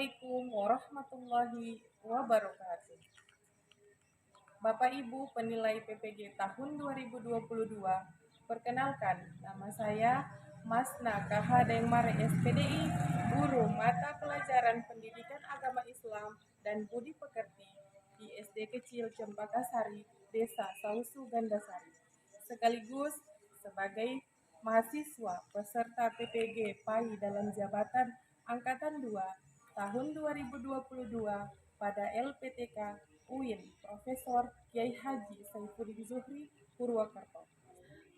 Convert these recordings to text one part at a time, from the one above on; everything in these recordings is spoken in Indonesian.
Assalamualaikum warahmatullahi wabarakatuh. Bapak Ibu penilai PPG tahun 2022, perkenalkan nama saya Masna KH Dengmare SPDI, guru mata pelajaran Pendidikan Agama Islam dan Budi Pekerti di SD Kecil Cempakasari, Desa Sausu Gandasari, sekaligus sebagai mahasiswa peserta PPG PAI dalam jabatan Angkatan 2 tahun 2022 pada LPTK UIN Profesor Kiai Haji Saifuddin Zuhri Purwakarta.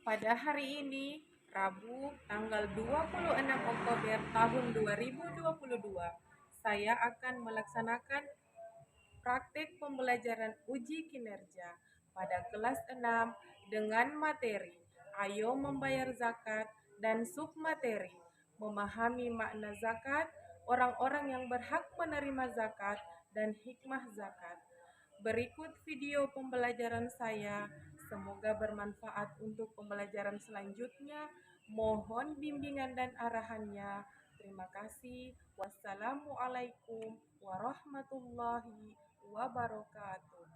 Pada hari ini, Rabu tanggal 26 Oktober tahun 2022, saya akan melaksanakan praktek pembelajaran uji kinerja pada kelas 6 dengan materi Ayo Membayar Zakat dan submateri Memahami Makna Zakat, Orang-orang yang berhak menerima zakat, dan hikmah zakat. Berikut video pembelajaran saya, semoga bermanfaat untuk pembelajaran selanjutnya. Mohon bimbingan dan arahannya. Terima kasih. Wassalamualaikum warahmatullahi wabarakatuh.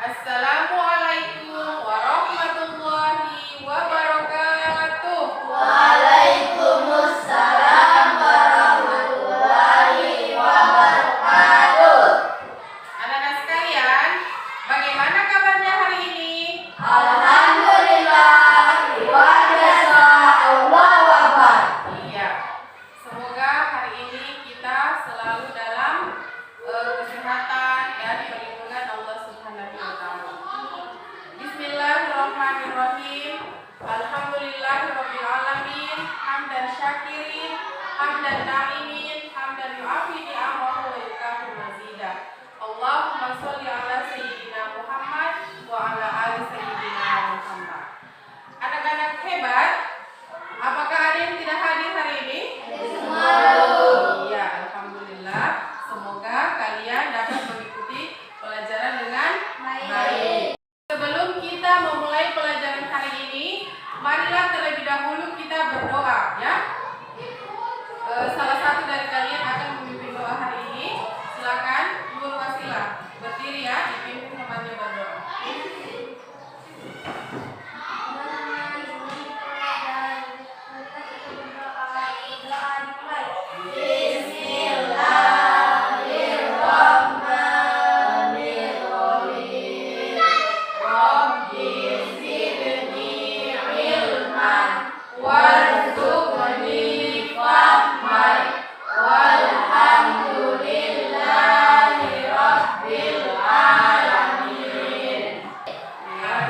Assalamualaikum warahmatullahi wabarakatuh. Waalaikumsalam warahmatullahi wabarakatuh. Anak-anak sekalian, bagaimana kabarnya hari ini? Alhamdulillah, luar biasa, Allahu Akbar. Iya, semoga hari ini kita selalu dalam kesehatan dan perlindungan Allah Subhanahu wa Ta'ala. Bismillahirrahmanirrahim. Alhamdulillahirabbil alamin, hamdan syakirin, hamdan na'imin, hamdan yu'afi ni'amahu wa yukafi mazida. Allahumma sholli ala sayyidina Muhammad wa ala ali sayyidina Muhammad. Anak-anak hebat, apakah ada yang tidak hadir hari ini? Iya, alhamdulillah. Semoga kalian dapat mengikuti pelajaran dengan baik. Sebelum kita memulai pelajaran hari ini, marilah terlebih dahulu kita berdoa, ya. Salah satu dari kalian akan memimpin doa hari ini. Silakan, Nur Wasilah, berdiri ya, dipimpin temannya berdoa.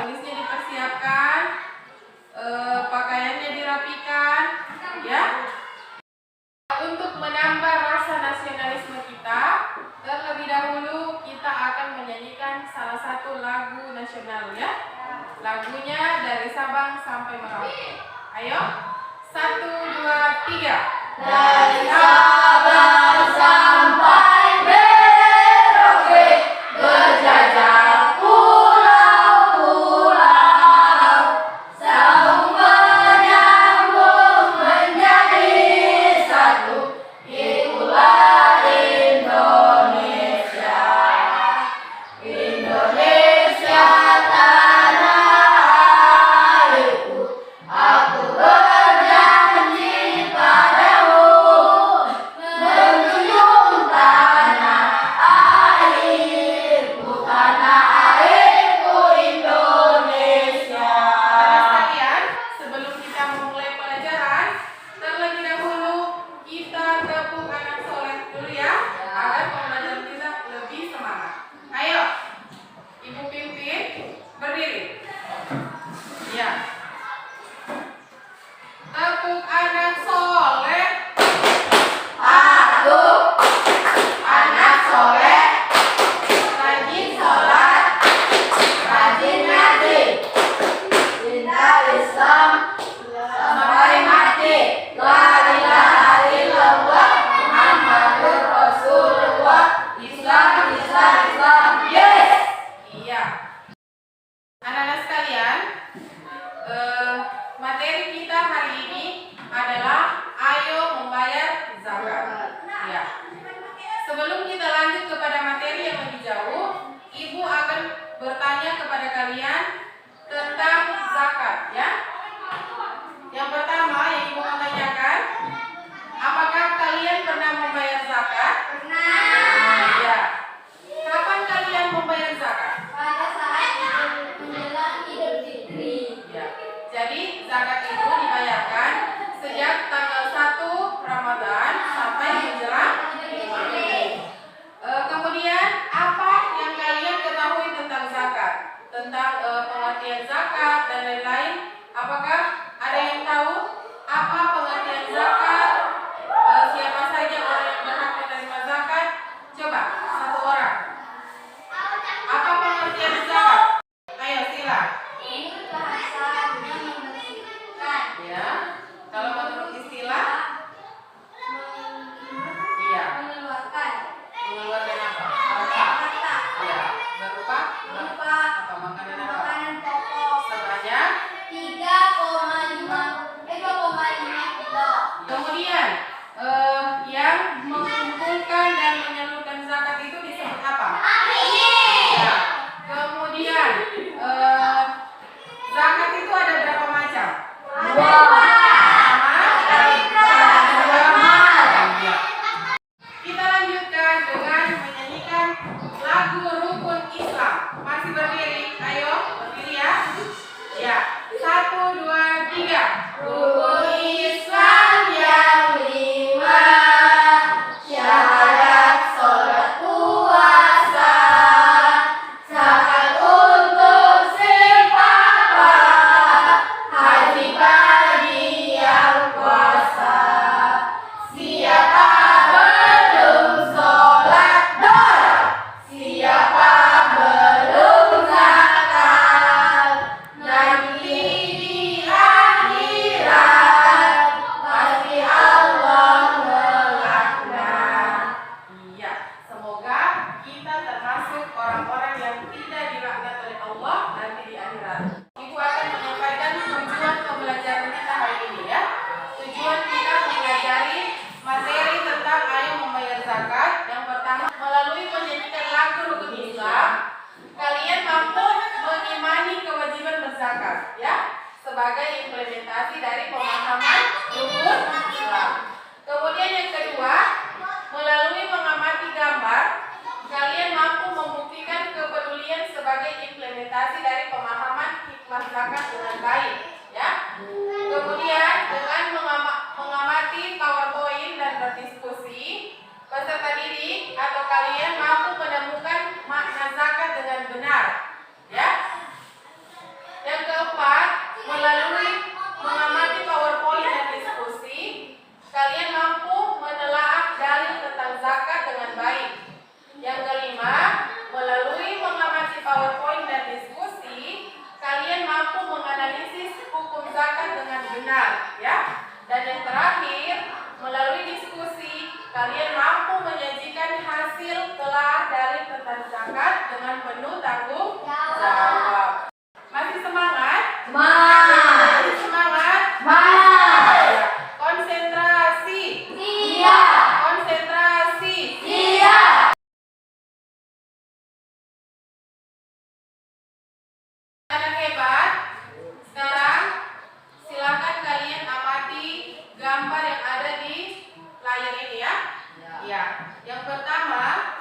Tulisnya dipersiapkan, pakaiannya dirapikan, ya. Untuk menambah rasa nasionalisme kita, terlebih dahulu kita akan menyanyikan salah satu lagu nasional, ya. Lagunya dari Sabang sampai Merauke. Ayo, 1, 2, 3. Dari Sabang sampai Merauke, berjajah pulau-pulau, sambung menyambung menjadi satu, itulah Indonesia. Indonesia tanah airku, aku berjanji padamu kalian mampu menyajikan hasil telah dari tentang zakat dengan penuh tanggung jawab. Masih semangat? Semangat. Masih semangat? Semangat. Ya. Konsentrasi. Iya. Konsentrasi. Iya. Anak hebat. Sekarang silakan kalian amati gambar yang ada di layar ini ya. Ya. Yang pertama,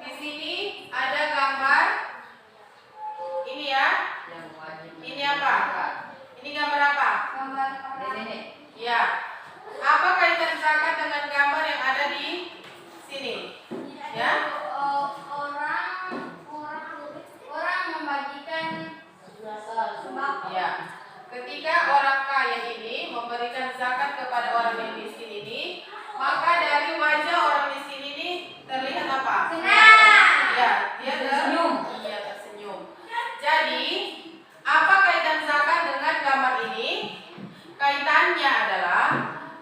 di sini ada gambar ini ya. Ini apa? Ini gambar apa? Ya. Apa kaitan zakat dengan gambar yang ada di sini? Ya. Orang membagikan sembako. Ya. Ketika orang kaya ini memberikan zakat kepada orang yang miskin ini, maka dari wajah orang miskin ini terlihat apa? Senang. Ya, dia Tersenyum. Iya, tersenyum. Jadi, apa kaitan zakat dengan gambar ini? Kaitannya adalah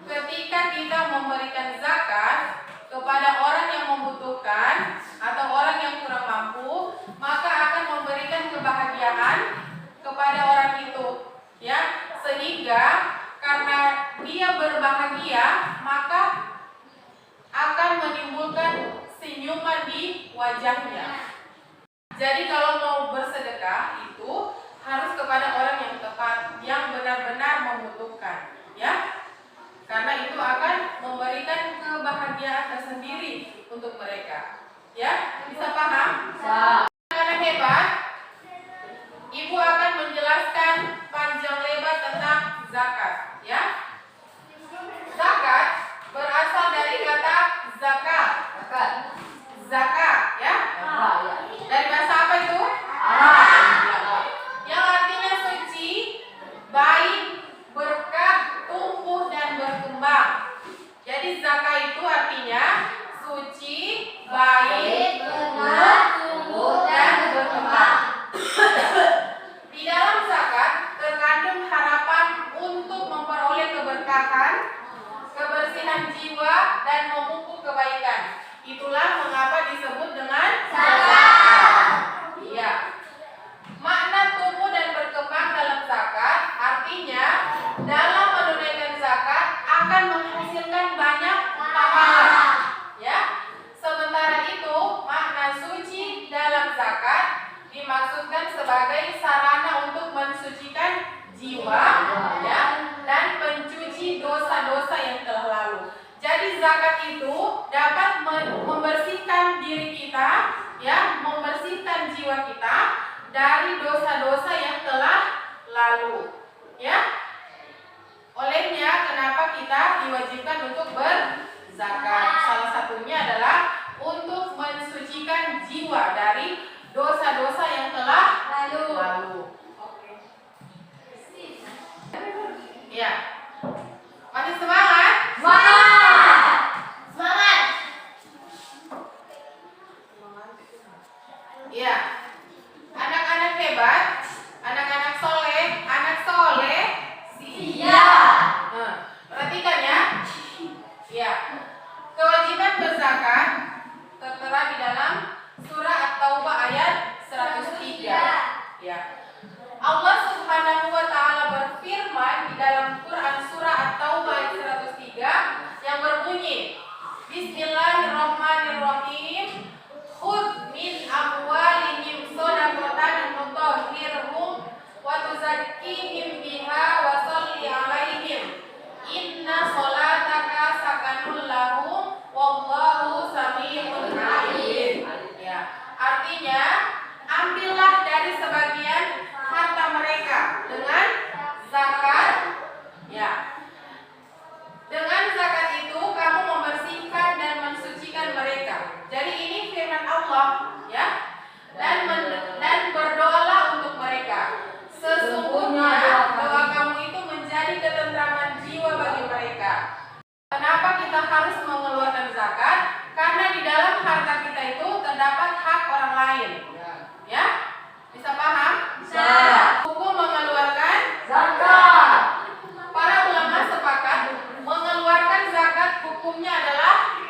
ketika kita memberikan zakat kepada orang yang membutuhkan atau orang yang kurang mampu, maka akan memberikan kebahagiaan kepada orang itu, ya, sehingga karena dia berbahagia maka akan menimbulkan senyuman di wajahnya. Jadi kalau mau bersedekah itu harus kepada orang yang tepat, yang benar-benar membutuhkan, ya, karena itu akan memberikan kebahagiaan tersendiri untuk mereka, ya. Bisa paham? Bisa. Anak hebat, Ibu akan menjelaskan panjang lebar tentang zakat, ya. Zakat berasal dari kata zakat. Zakat, ya. Dari bahasa apa itu? Arab. Yang artinya suci, baik, berkah, tumbuh dan berkembang. Jadi zakat itu artinya suci, baik, Benar, tumbuh dan berkembang. Di dalam zakat terkandung harapan untuk memperoleh keberkahan, kebersihan jiwa dan memupuk kebaikan. Itulah mengapa disebut dengan Zakat. Iya. Makna tumbuh dan berkembang dalam zakat artinya dalam menunaikan zakat akan menghasilkan banyak pahala. Ya. Sementara itu, makna suci dalam zakat dimaksudkan sebagai sarana untuk mensucikan jiwa, ya, dan mencuci dosa-dosa yang telah lalu. Jadi zakat itu dapat membersihkan diri kita, ya, membersihkan jiwa kita dari dosa-dosa yang telah lalu, ya. Olehnya kenapa kita diwajibkan untuk berzakat? Salah satunya adalah untuk mensucikan jiwa dari dosa-dosa yang telah lalu. Oke. Ya. Masih semangat? Semangat. Semangat. Ya. Anak-anak hebat, anak-anak soleh, anak soleh Siap. Nah, perhatikan ya. Ya. Kewajiban berzakat tertera di dalam surah At-Taubah ayat 103. Ya. Allah Subhanahu wa taala berfirman di dalam Quran surah At-Taubah ayat 103 yang berbunyi, Bismillahirrahmanirrahim. Khudh min amwalihim shadaqatan tutahhirhum wa tuzakkihim biha wa sholli 'alaihim. Inna sholataka sakanul lahum wallahu sami'un 'alim. Ya, artinya ambillah dari sebagian harta mereka dengan zakat. Ya. Dengan zakat itu kamu membersihkan dan mensucikan mereka. Jadi ini firman Allah, ya. Dan berdoalah untuk mereka. Sesungguhnya doa kamu itu menjadi ketentraman jiwa bagi mereka. Kenapa kita harus mengeluarkan zakat? Karena di dalam harta kita itu terdapat hak orang lain. Ya? Bisa paham? Bisa. Hukum mengeluarkan Zakat. Para ulama sepakat mengeluarkan zakat hukumnya adalah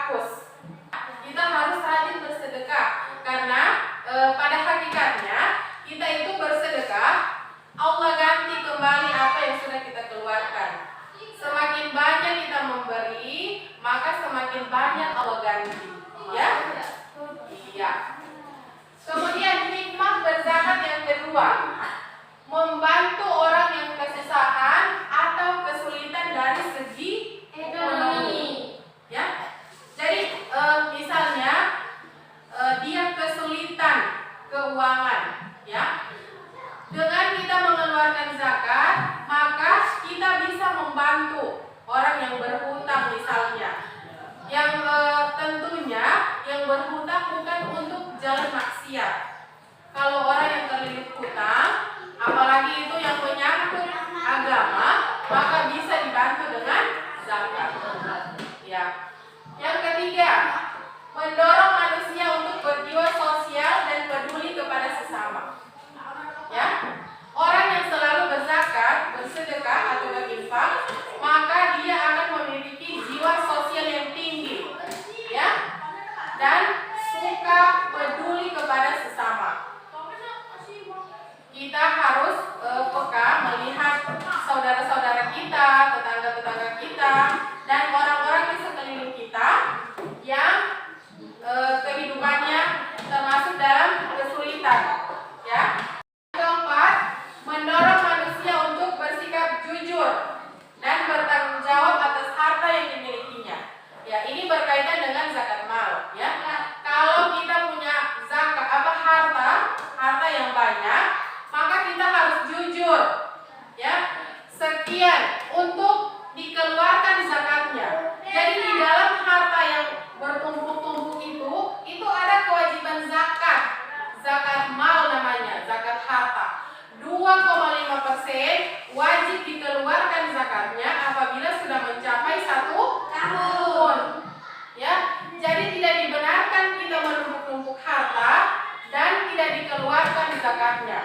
hapus. Kita harus rajin bersedekah karena pada hakikatnya kita itu bersedekah, Allah ganti kembali apa yang sudah kita keluarkan. Semakin banyak kita memberi, maka semakin banyak Allah ganti. Ya? Iya. Kemudian hikmah berzakat yang kedua, membantu orang yang kesusahan atau kesulitan dari segi ekonomi. Ya. Jadi misalnya dia kesulitan keuangan, ya. Dengan kita mengeluarkan zakat, maka kita bisa membantu orang yang berhutang misalnya. Yang tentunya yang berhutang bukan untuk jalan maksiat. Kalau orang yang terlilit hutang, apalagi itu yang menyangkut agama, maka bisa dibantu dengan zakat. Ya. Yang ketiga, mendorong manusia untuk berjiwa sosial dan peduli kepada sesama. Ya, orang yang selalu berzakat, bersedekah atau berinfak, maka dia akan memiliki jiwa sosial yang tinggi, ya, dan suka peduli kepada sesama. Kita harus peka melihat saudara-saudara kita, tetangga-tetangga kita, dan orang-orang di sekeliling kita yang kehidupannya termasuk dalam kesulitan, ya. Keempat, mendorong manusia untuk bersikap jujur dan bertanggung jawab atas harta yang dimilikinya. Ya, ini berkaitan dengan zakat mal, ya. Kalau kita punya zakat harta yang banyak, maka kita harus jujur, ya. Sekian untuk dikeluarkan zakatnya. Jadi di dalam harta yang bertumpuk-tumpuk itu ada kewajiban zakat. Zakat mal namanya, zakat harta. 2,5% wajib dikeluarkan zakatnya apabila sudah mencapai 1 tahun. Ya, jadi tidak dibenarkan kita menumpuk-tumpuk harta dan tidak dikeluarkan zakatnya.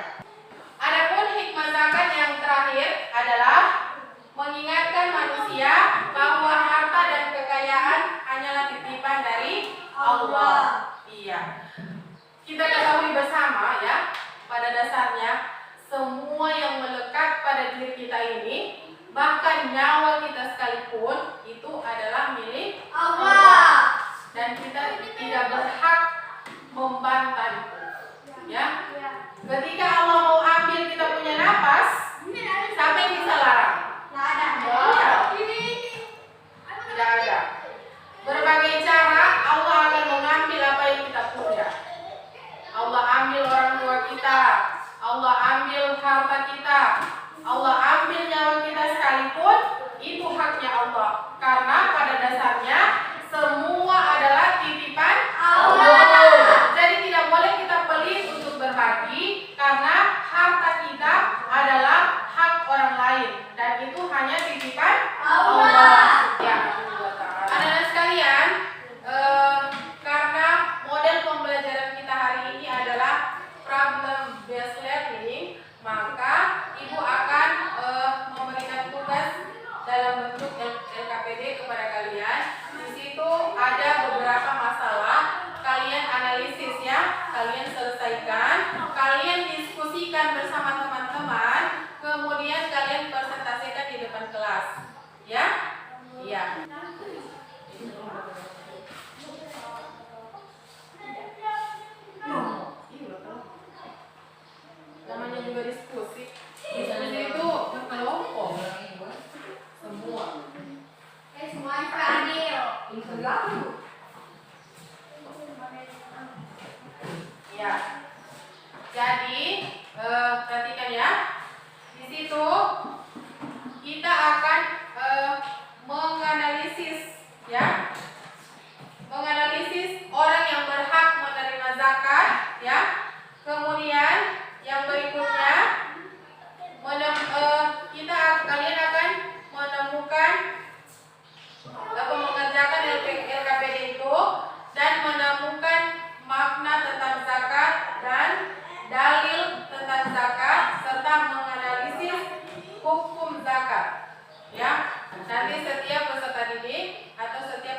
Adapun hikmah zakat yang terakhir adalah mengingatkan manusia bahwa harta dan kekayaan hanyalah titipan dari Allah. Iya. Kita ketahui bersama, ya, pada dasarnya semua yang melekat pada diri kita ini, bahkan nyawa kita sekalipun, itu adalah milik Allah. Dan kita tidak berhak membantah itu. Ya. Ketika Allah mau ambil kita punya napas, siapa yang bisa larang? Tidak ada. Berbagai cara Allah akan mengambil apa yang kita punya. Allah ambil orang tua kita, Allah ambil harta kita, Allah ambil nyawa kita sekalipun, itu haknya Allah. Karena pada dasarnya semua adalah titipan Allah. Jadi tidak boleh kita pelit untuk berbagi, karena harta kita adalah hak orang lain dan itu hanya titipan Allah. Ya, anak-anak sekalian, karena model pembelajaran kita hari ini adalah problem based learning, maka ibu akan memberikan tugas dalam bentuk LKPD kepada kalian. Di situ ada beberapa masalah, kalian analisis, ya, kalian selesaikan, kalian diskusikan bersama teman-teman, kemudian kalian presentasikan di depan kelas, ya. Iya. Namanya juga diskusi. Diskusi itu berkelompok semua. Semua adil. Ya. Jadi perhatikan, ya. Di situ kita akan menganalisis, ya. Menganalisis orang yang berhak menerima zakat, ya. Kemudian yang berikutnya kalian akan menemukan atau mengerjakan LKPD itu dan menemukan makna tentang zakat dan dalil tentang zakat serta menganalisis hukum zakat, ya. Nanti setiap peserta didik atau setiap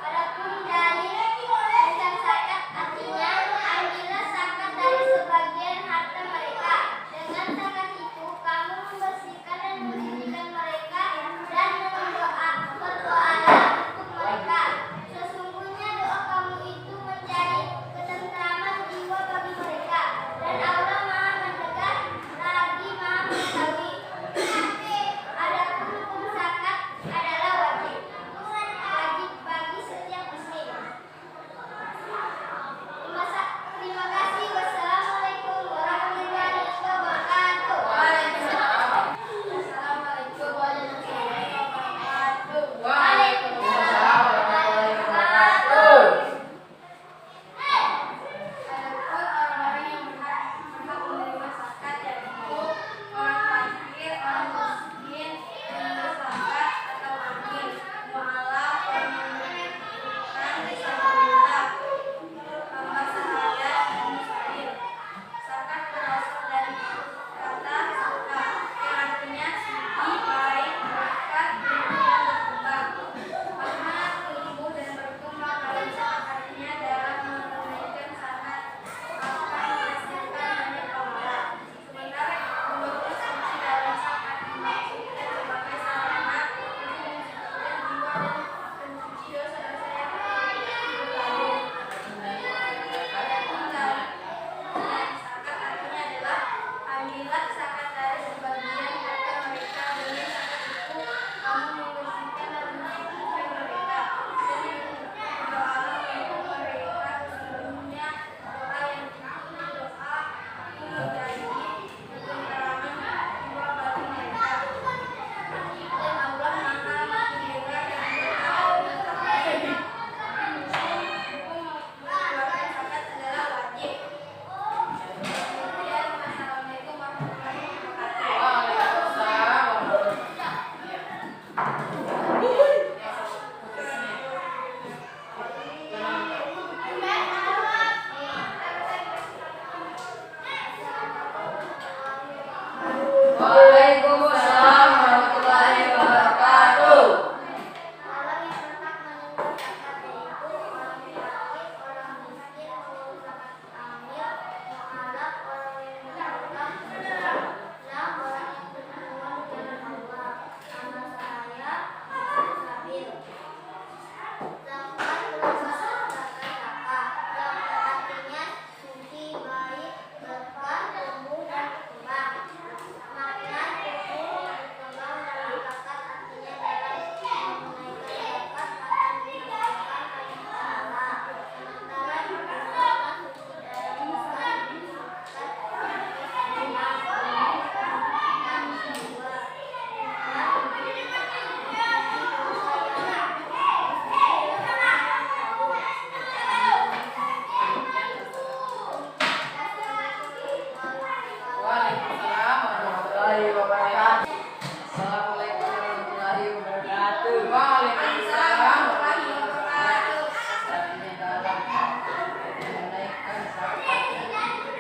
Adapun dari bukan zakat artinya ambillah zakat dari sebagian harta mereka. Dengan zakat itu kamu membersihkan dan mensucikan mereka dan berdoalah untuk mereka. Sesungguhnya doa kamu itu mencari ketentraman jiwa bagi mereka dan Allah Maha mendengar lagi Maha mengetahui. Adapun hukum zakat adalah wajib bagi setiap muslim. Terima kasih. Wassalamualaikum warahmatullahi wabarakatuh. Assalamualaikum warahmatullahi wabarakatuh. Waalaikumsalam warahmatullahi wabarakatuh. Adapun orang-orang yang berhak menerima zakat yaitu orang fakir, orang miskin, penerima zakat atau fakir, mualaf, orang yang membutuhkan fisabilillah, hamba sahaya, dan mustair. Zakat berasal dari kata zakat yang artinya suci, baik, berkat, tumbuh dan berkembang. Makna tumbuh dan berkembang dalam zakat artinya dalam menunaikan zakat akan menghasilkan banyak pahala. Sementara bentuk suci dalam zakat dimaksudkan sebagai sarana untuk mensucikan jiwa dan mencuci dosa-dosa yang lalu. Adapun dari zakat artinya adalah ambillah zakat dari sebagian harta mereka. Dengan zakat itu kamu membersihkan dan mensucikan mereka dan berdoalah untuk mereka. Sesungguhnya doa yang itu doa itu menjadi ketentraman jiwa bagi mereka dan Allah Maha mendengar dan mengetahui. Hukum mengeluarkan zakat adalah wajib. Kemudian, Assalamualaikum warahmatullahi wabarakatuh. Waalaikumsalam Waalaikumsalam warahmatullahi wabarakatuh. Orang yang berhak menerima zakat yaitu orang fakir, orang miskin, zakat amil, mualaf, orang yang membutuhkan fisabilillah, orang yang berjuang di jalan Allah, hamba sahaya, dan sabil. Zakat berasal dari kata yang artinya suci, baik, berkah, tumbuh dan berkembang. Makna tumbuh dan berkembang dalam zakat artinya dalam menunaikan zakat akan menghasilkan banyak pahala. Sementara berkembang suci dalam zakat dimaksudkan dan jiwa Waalaikumsalam warahmatullahi wabarakatuh. Assalamualaikum warahmatullahi wabarakatuh. Waalaikumsalam warahmatullahi wabarakatuh. Artinya dalam menaikkan zakat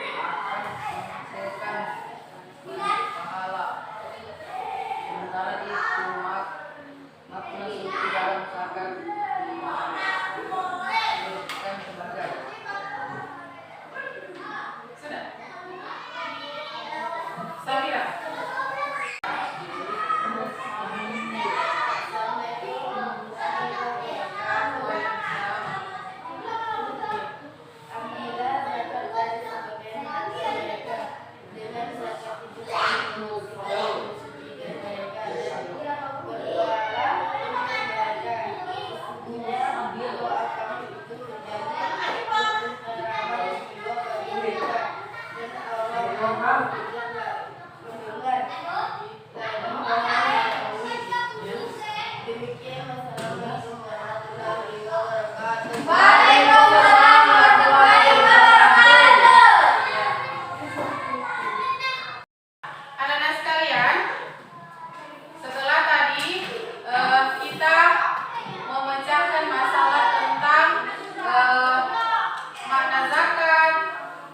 akan menghasilkan pahala. Sementara itu makna suci dalam zakat disebutkan sebagai sudah. Samira. ambillah zakat dari sebagian harta mereka. Dengan zakat itu kamu mensucikan mereka dan berdoalah untuk mereka. Sesungguhnya doa kamu itu menjadi ketentraman jiwa bagi mereka dan Allah Maha mendengar dan Maha mengetahui. Demikian, wassalamualaikum warahmatullahi wabarakatuh. Waalaikumsalam warahmatullahi wabarakatuh. Anak-anak sekalian, setelah tadi kita memecahkan masalah tentang makna zakat,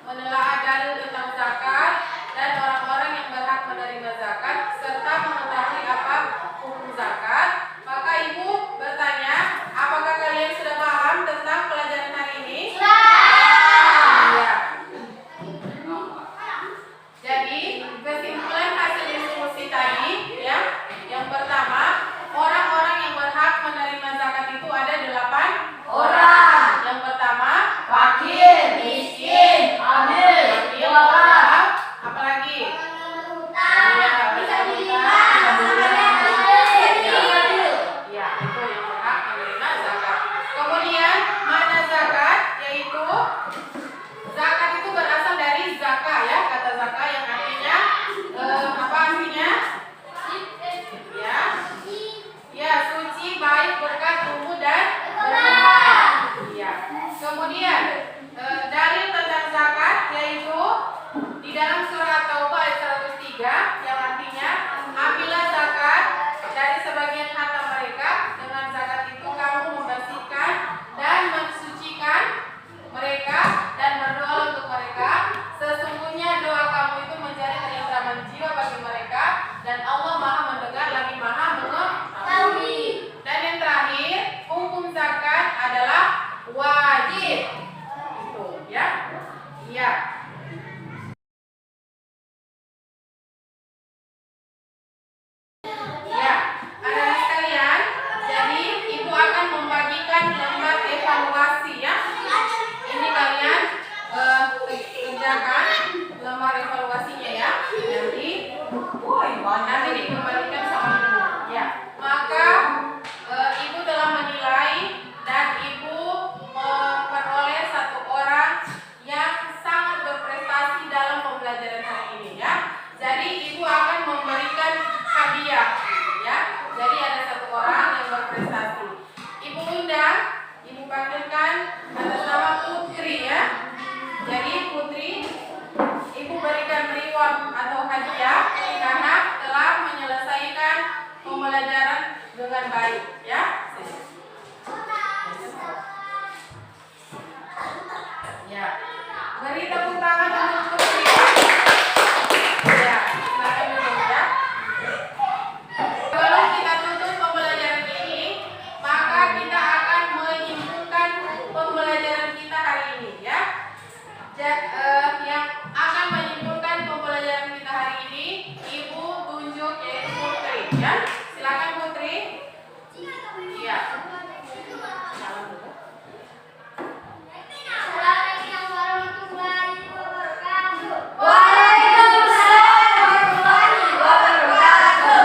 menelaah dalil tentang zakat, dan orang-orang yang berhak menerima zakat, serta mengetahui apa hukum zakat, baik, ya. Ya. Beri tepuk tangan untuk Putri. Ya, silakan duduk ya. Sebelum kita tutup pembelajaran ini, maka kita akan menyimpulkan pembelajaran kita hari ini, ya. Yang akan menyimpulkan pembelajaran kita hari ini, Ibu tunjuk yaitu Putri, ya. Silakan Putri. Iya. Salam dulu. Assalamualaikum warahmatullahi wabarakatuh. Waalaikumsalam warahmatullahi wabarakatuh.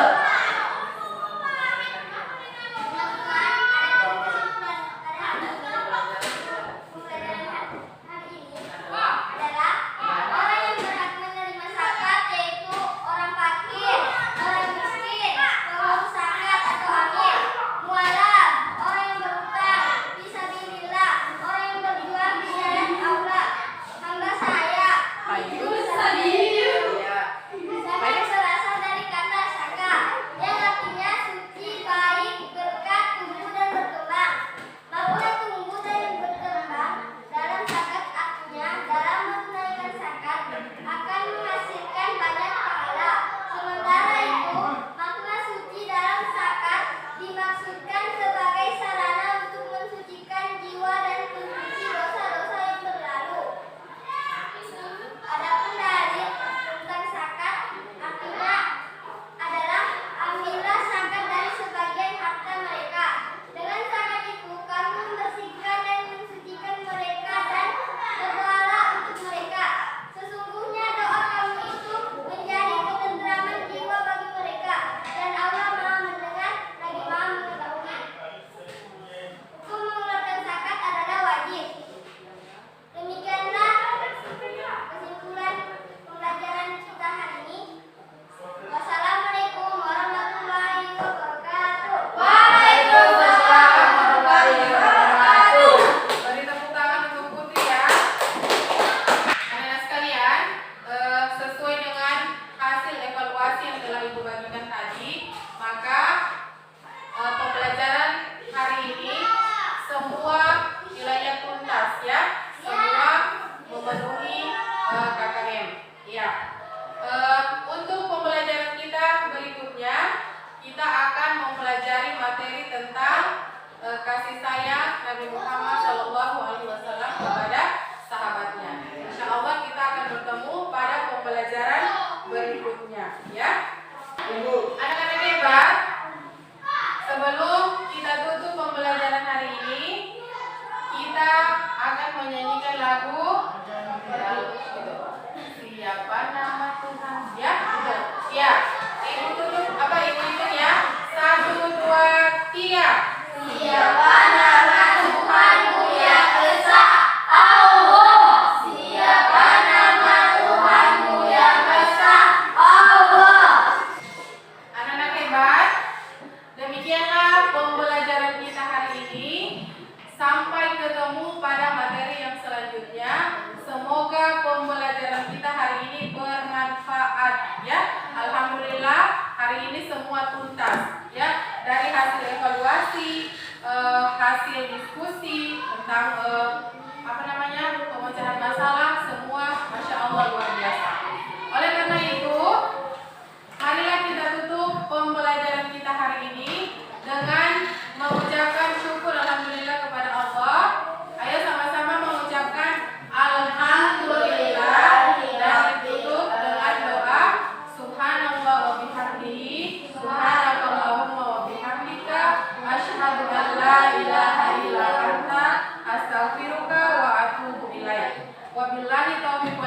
Orang yang berhak menerima zakat yaitu orang fakir, orang miskin, pengurus zakat atau amil, mualaf, orang yang berutang, fisabilillah, orang yang berjuang di jalan Allah, hamba saya, Ya. zakat berasal dari kata saka yang artinya suci, baik, berkat, tumbuh dan berkembang. Makna tumbuh dan berkembang dalam zakat artinya dalam menunaikan zakat akan menghasilkan banyak pahala. Sementara itu, makna suci dalam zakat dimaksudkan sebagai sarana untuk mensucikan jiwa dan mencuci dosa-dosa yang berlalu. Adapun dalil tentang zakat artinya adalah ambillah zakat dari sebagian harta mereka. Dengan zakat itu kamu membersihkan dan mensucikan mereka dan berdoalah untuk mereka. Sesungguhnya doa kamu itu menjadi ketentraman jiwa bagi mereka dan Allah Maha mendengar lagi Maha mengetahui. Hukum mengeluarkan zakat adalah wajib. Demikianlah kesimpulan pembelajaran kita hari ini. Wassalamualaikum warahmatullahi wabarakatuh. Waalaikumsalam warahmatullahi wabarakatuh. Beri tepuk tangan untuk Putri, ya. Anak-anak sekalian, sesuai dengan hasil evaluasi yang telah Ibu bagikan tadi, maka pembelajaran hari ini semua wilayah tuntas, ya. Semua memenuhi KKM. Ya. Untuk pembelajaran kita berikutnya, kita akan mempelajari materi tentang kasih sayang Nabi Muhammad SAW kepada sahabatnya. Insya Allah kita akan bertemu pada pembelajaran berikutnya, ya. Anak-anak hebat, sebelum kita tutup pembelajaran hari ini, kita akan menyanyikan lagu Siapa Nama Tuhan, ya. Ya. Ibu tutup ibu hitung ya. 1, 2, 3. Siapa nama Tuhanmu yang esa? Allah. Siapa nama Tuhanmu yang esa? Allah. Anak-anak hebat, demikianlah pembelajaran kita hari ini. Sampai ketemu pada materi yang selanjutnya. Semoga pembelajaran kita hari ini bermanfaat, ya. Alhamdulillah hari ini semua tuntas, ya. Dari hasil evaluasi, hasil diskusi tentang pemecahan masalah, semua Masya Allah luar biasa. Oleh karena itu, marilah kita tutup pembelajaran kita hari ini dengan mengucapkan syukur alhamdulillah kepada Allah. Ayo sama-sama mengucapkan alhamdulillah dan ditutup dengan doa subhanallah wa bihamdihi subhanakallahumma wa bihamdika asyhadu an la ilaha illa anta astaghfiruka wa atubu ilaik. Wabillahi taufiq